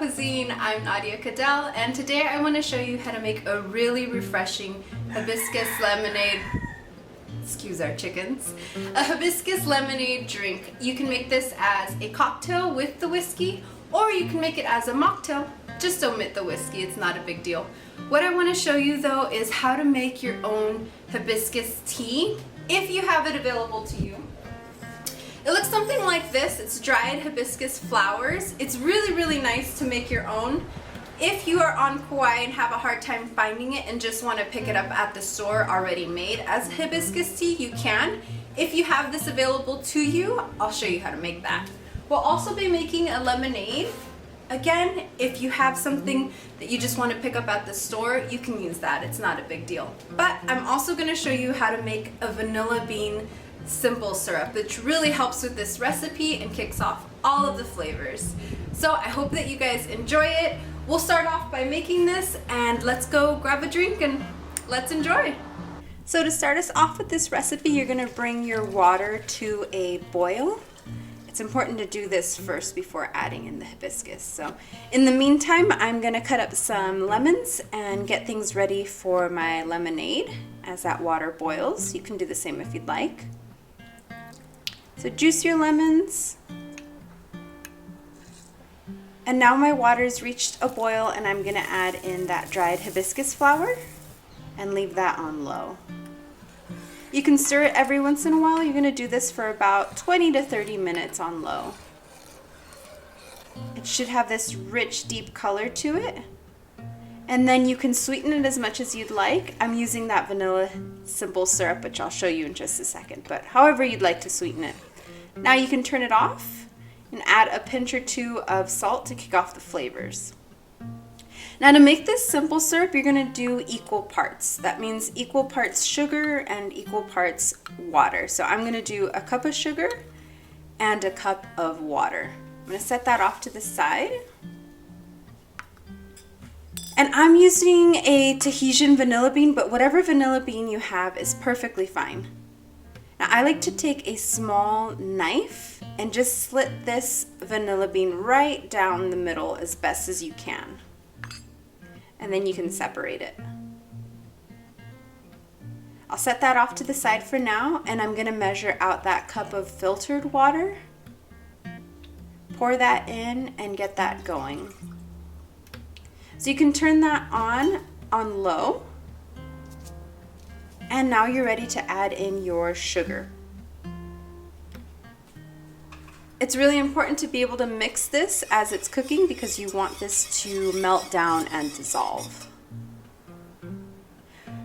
Cuisine, I'm Nadia Caddell, and today I want to show you how to make a really refreshing hibiscus lemonade. Excuse our chickens. A hibiscus lemonade drink. You can make this as a cocktail with the whiskey, or you can make it as a mocktail. Just omit the whiskey, it's not a big deal. What I want to show you though is how to make your own hibiscus tea, if you have it available to you. It looks something like this. It's dried hibiscus flowers. It's really nice to make your own. If you are on Kauai and have a hard time finding it and just want to pick it up at the store already made as hibiscus tea, you can. If you have this available to you, I'll show you how to make that. We'll also be making a lemonade. Again, if you have something that you just want to pick up at the store, you can use that. It's not a big deal. But I'm also going to show you how to make a vanilla bean simple syrup, which really helps with this recipe and kicks off all of the flavors. So I hope that you guys enjoy it. We'll start off by making this, and let's go grab a drink and let's enjoy. So to start us off with this recipe, you're going to bring your water to a boil. It's important to do this first before adding in the hibiscus. So in the meantime, I'm going to cut up some lemons and get things ready for my lemonade as that water boils. You can do the same if you'd like. So juice your lemons. And now my water's reached a boil, and I'm going to add in that dried hibiscus flower and leave that on low. You can stir it every once in a while. You're going to do this for about 20 to 30 minutes on low. It should have this rich, deep color to it. And then you can sweeten it as much as you'd like. I'm using that vanilla simple syrup, which I'll show you in just a second, but however you'd like to sweeten it. Now you can turn it off and add a pinch or two of salt to kick off the flavors. Now to make this simple syrup, you're going to do equal parts. That means equal parts sugar and equal parts water. So I'm going to do a cup of sugar and a cup of water. I'm going to set that off to the side. And I'm using a Tahitian vanilla bean, but whatever vanilla bean you have is perfectly fine. Now I like to take a small knife and just slit this vanilla bean right down the middle as best as you can. And then you can separate it. I'll set that off to the side for now, and I'm going to measure out that cup of filtered water. Pour that in and get that going. So you can turn that on low. And now you're ready to add in your sugar. It's really important to be able to mix this as it's cooking because you want this to melt down and dissolve.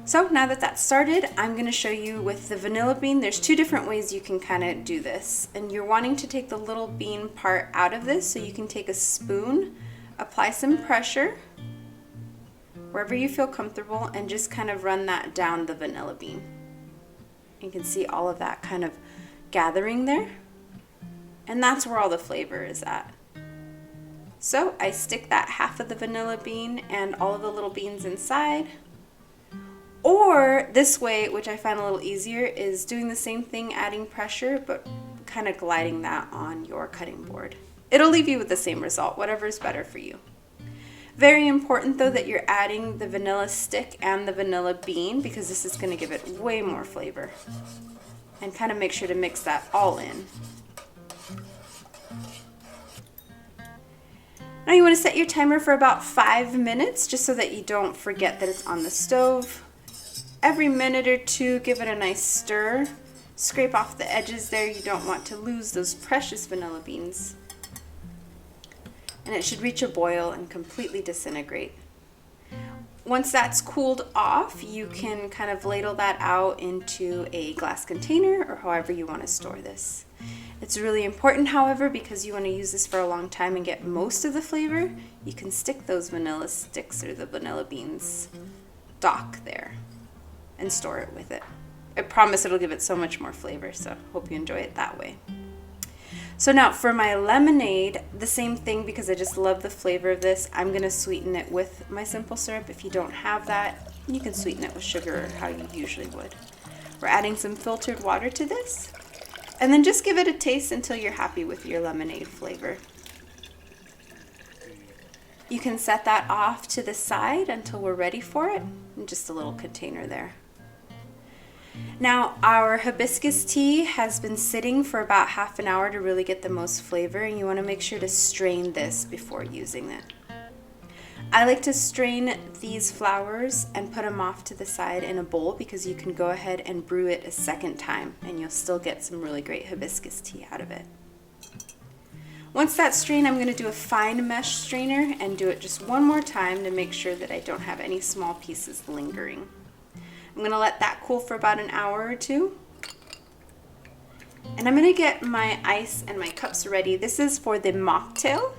So now that that's started, I'm going to show you with the vanilla bean. There's two different ways you can kind of do this. And you're wanting to take the little bean part out of this, so you can take a spoon, apply some pressure wherever you feel comfortable, and just kind of run that down the vanilla bean. You can see all of that kind of gathering there. And that's where all the flavor is at. So I stick that half of the vanilla bean and all of the little beans inside. Or this way, which I find a little easier, is doing the same thing, adding pressure, but kind of gliding that on your cutting board. It'll leave you with the same result, whatever is better for you. Very important though that you're adding the vanilla stick and the vanilla bean, because this is going to give it way more flavor. And kind of make sure to mix that all in. Now you want to set your timer for about 5 minutes, just so that you don't forget that it's on the stove. Every minute or two, give it a nice stir. Scrape off the edges there. You don't want to lose those precious vanilla beans. And it should reach a boil and completely disintegrate. Once that's cooled off, you can kind of ladle that out into a glass container or however you want to store this. It's really important, however, because you want to use this for a long time and get most of the flavor, you can stick those vanilla sticks or the vanilla beans dock there and store it with it. I promise it'll give it so much more flavor, so hope you enjoy it that way. So now for my lemonade, the same thing, because I just love the flavor of this. I'm going to sweeten it with my simple syrup. If you don't have that, you can sweeten it with sugar how you usually would. We're adding some filtered water to this. And then just give it a taste until you're happy with your lemonade flavor. you can set that off to the side until we're ready for it, in just a little container there. Now our hibiscus tea has been sitting for about half an hour to really get the most flavor, and you want to make sure to strain this before using it. I like to strain these flowers and put them off to the side in a bowl because you can go ahead and brew it a second time and you'll still get some really great hibiscus tea out of it. Once that's strained, I'm going to do a fine mesh strainer and do it just one more time to make sure that I don't have any small pieces lingering. I'm going to let that cool for about an hour or two. And I'm going to get my ice and my cups ready. This is for the mocktail.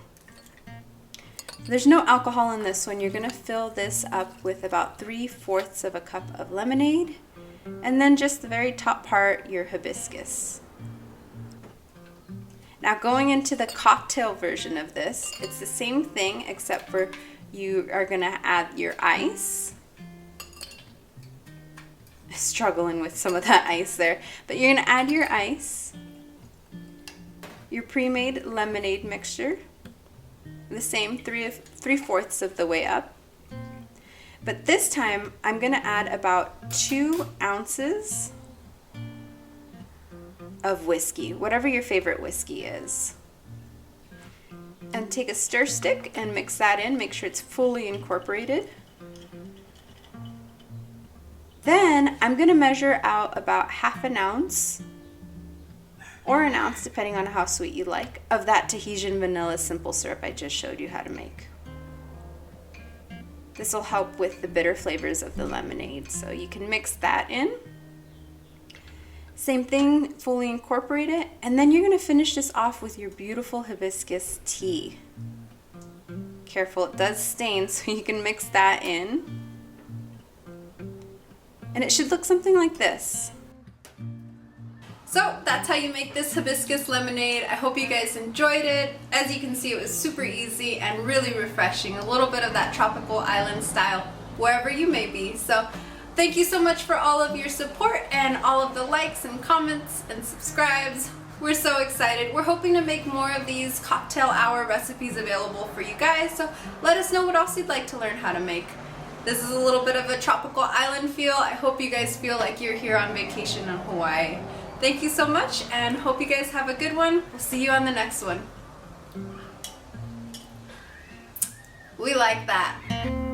There's no alcohol in this one. You're going to fill this up with about 3/4 of a cup of lemonade, and then just the very top part, your hibiscus. Now going into the cocktail version of this, it's the same thing except for you are going to add your ice. Struggling with some of that ice there, but you're going to add your ice, your pre-made lemonade mixture, the same 3/4 of the way up. But this time I'm going to add about 2 ounces of whiskey, whatever your favorite whiskey is. And take a stir stick and mix that in, make sure it's fully incorporated. Then I'm going to measure out about 1/2 ounce or 1 ounce, depending on how sweet you like, of that Tahitian vanilla simple syrup I just showed you how to make. This will help with the bitter flavors of the lemonade, so you can mix that in. Same thing, fully incorporate it, and then you're going to finish this off with your beautiful hibiscus tea. Careful, it does stain, so you can mix that in. And it should look something like this. So that's how you make this hibiscus lemonade. I hope you guys enjoyed it. As you can see, it was super easy and really refreshing. A little bit of that tropical island style wherever you may be. So thank you so much for all of your support and all of the likes and comments and subscribes. We're so excited. We're hoping to make more of these cocktail hour recipes available for you guys. So let us know what else you'd like to learn how to make. This is a little bit of a tropical island feel. I hope you guys feel like you're here on vacation in Hawaii. Thank you so much, and hope you guys have a good one. We'll see you on the next one. We like that.